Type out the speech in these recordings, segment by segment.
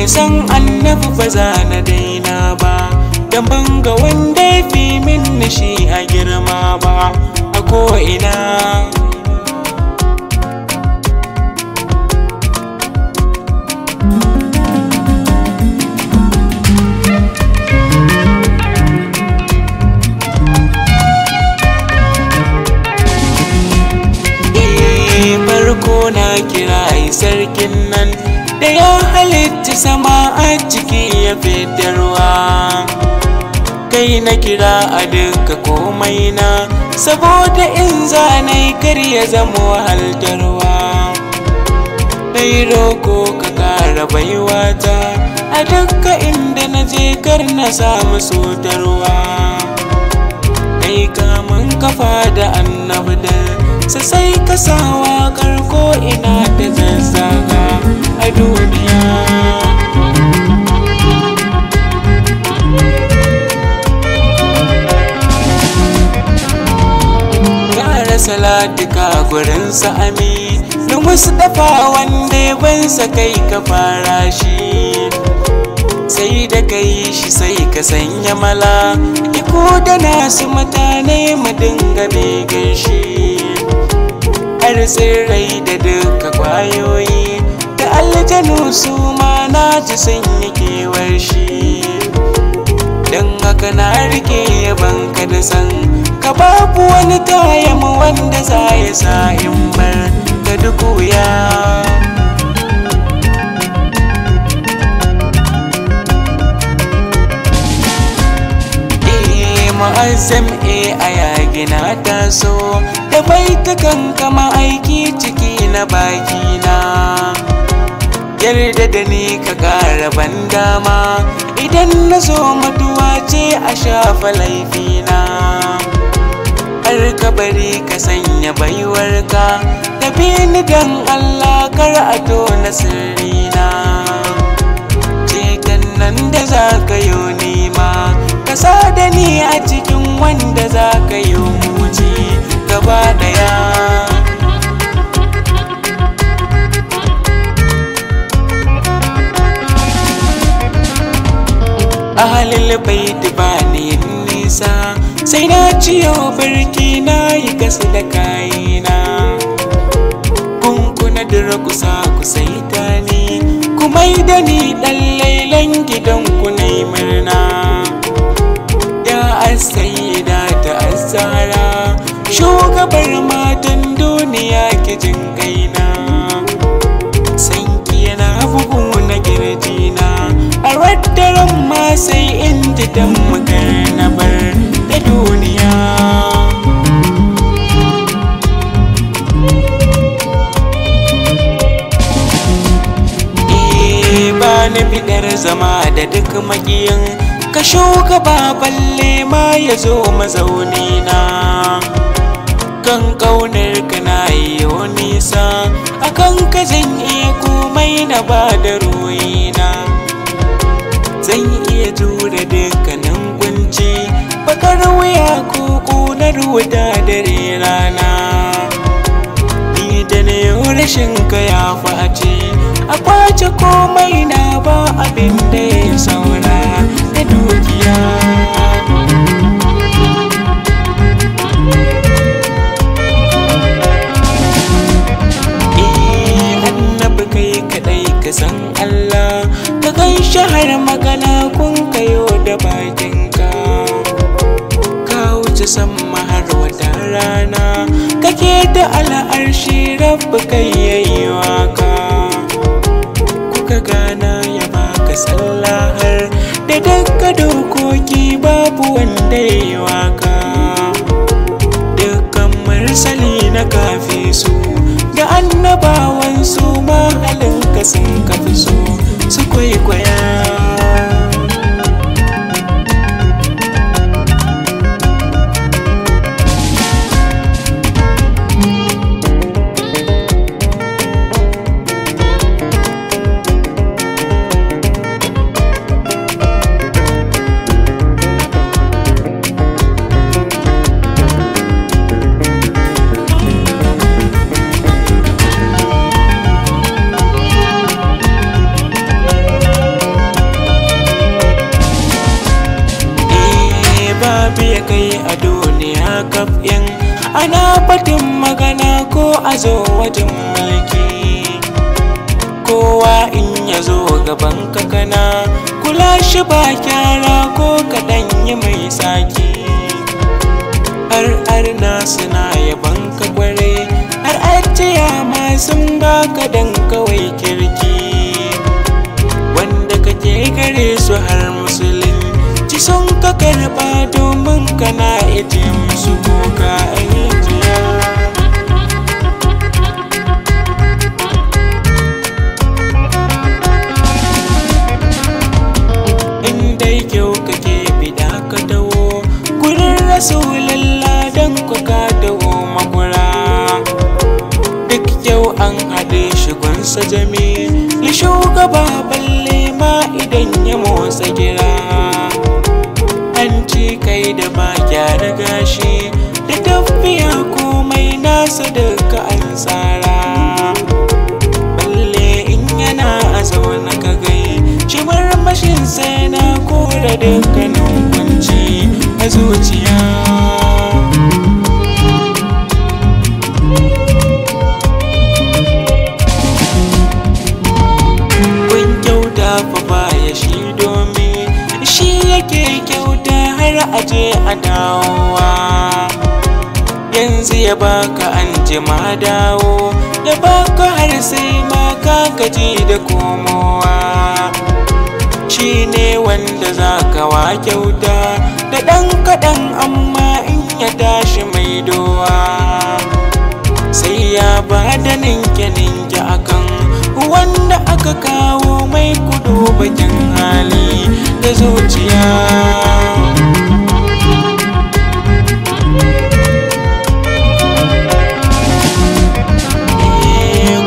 san annabi ba za na daina ba, dan ban ga wanda ya fi min shi a girma ba a ko'ina. Farko na kira sarkin nan da ya halitta sama a ciki ya fitarwa, kai na kira a duka komai na, saboda in zanai kar ya zama wahaltarwa. Dai roko ka kara baiwata a duka inda na je kar na samu sotarwa. Kai kamun kafa da annabi da sai ka sawa karko ina da zazzaga a duniya. Gara salatika gurin sa'ami da wasu dafa wanda ya bansa kai ka fara shi, sai da ka yi shi sai ka sanya mala iko da nasu mutane mu dinga begen shi. Har tsirrai da duka kwayoyi da aljanu su ma na ji sun yi kewar shi, don haka na rike yabanka da san ka babu wani kayan wanda za ya sa in bar ka duk wuya. Ma'azam a yagi na taso da baitukan kama aiki ciki na bakina, yarda da ni ka ƙara ban dama idan na zo mutuwa ce a shafa laifina. Har ka bari ka sanya baiwarka da bini don Allah kar a tona sirrina. Ceton nan da za ka yi nima ka sa da ni a cikin wanda za ka yi muci gaba daya. Ahalil baiti ba ni nisa sai na ciyo birki na yi gasa da kayina. Kunkuna dira kusa kusaita ni kuma da ni ɗan lailan gidan ku na yi murna. Sayyida ta Azara shugabar matan duniya ke jin kaina, sanki yana bugu na girjina a raddaren ma sai in ji dan makar na bar da duniya. Ba na bidar zama da duk makiyin ka shugaba balle ma ya zo mazaunina, kan ƙaunar ka na yi nisa akan ka zan iya komai na ba da ruhina. Zan iya jure dukkanin kunci bakar wuya ko ƙunar wuta dare rana. Ni da na yi rashin ka ya face a kwace komai na ba abin da ya saura da dukiya. Annabi kai kadai ka san Allah ka kai shahar magana kun kayo da bakinka, ka wuce sama har wata rana kake da al'arshi rabbi kai yayi waka. Kuka gana ya baka sallahar da daga dokoki babu wanda ya yi waka. Dukkan mursali na kafi su da annabawan su ma halinka sun kafi su kwaikwaya. lokacin mulki. Kowa in ya zo gaban ka kana kula shi ba kyara ko kaɗan yi mai saki. Har na suna yaban ka kware, har ajiya ma sun baka dan kawai kirki. Wanda kake gare su har musulunci sun ka karɓa domin kana ije musu kuka ajiya. Indai kyau kake bida ka dawo gurin Rasulullah dan ku ka dawo makura. Duk yau an haɗe shi gunsa jami'i shugaba balle ma idan ya motsa gira. An ci kai da ba gyara gashi da tafiya komai nasa duka an tsara. Balle in yana a zaune ka gai shi marmashin sai na kora dukkanin kunci a zuciya. Yake kyauta har aje a dawowa. Yanzu ya baka an jima dawo, ya baka har sai ma ka gaji da komowa. Shi ne wanda za ka wa kyauta da ɗan kaɗan amma in ya tashi mai dowa. Sai ya ba da ninke-ninke akan wanda aka kawo mai kudu bakin hali da zuciya.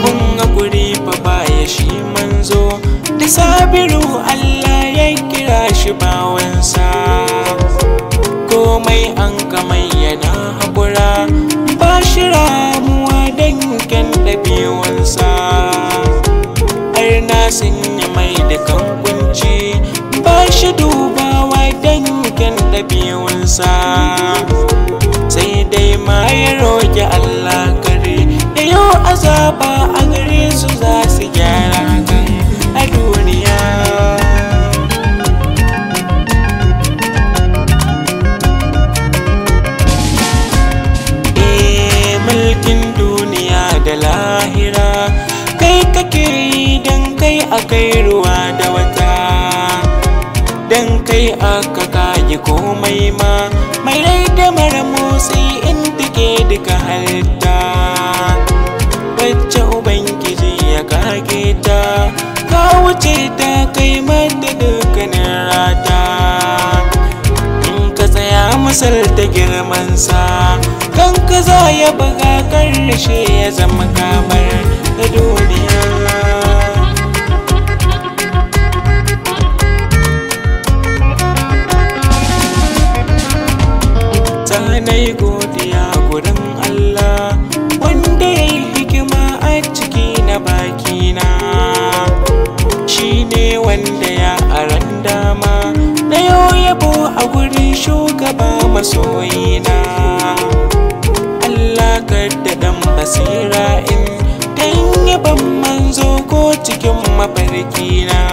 Kun ga guri fa baya shi manzo da Sabiru Allah ya kira shi bawansa. Komai an kamai yana haƙura ba shi ramuwa danken ɗabi'unsa. Sun yi mai da kan kunci ba shi dubawa danken ɗabi'unsa. Sai dai ma ya roƙi Allah kare da yau azaba a gare su za su gyara hakan a duniya. Mulkin duniya da lahira kai kake yi dan kai akai ruwa da wata. Dan kai aka kage komai ma mai rai da mara motsi in take duka halitta. Wacce ubangiji ya kage ta ka wuce ta kai mata dukkanin rata. In ka tsaya misalta girmansa kan ka za ya buga karshe ya zama kamar da duniya. Sanai godiya gurin Allah wanda ya yi hikima a ciki na bakina. Shi ne wanda ya aran dama na yau yabo a gurin shugaba masoyina. Allah kaddadan basira in dan yaban manzo ko cikin mafarkina.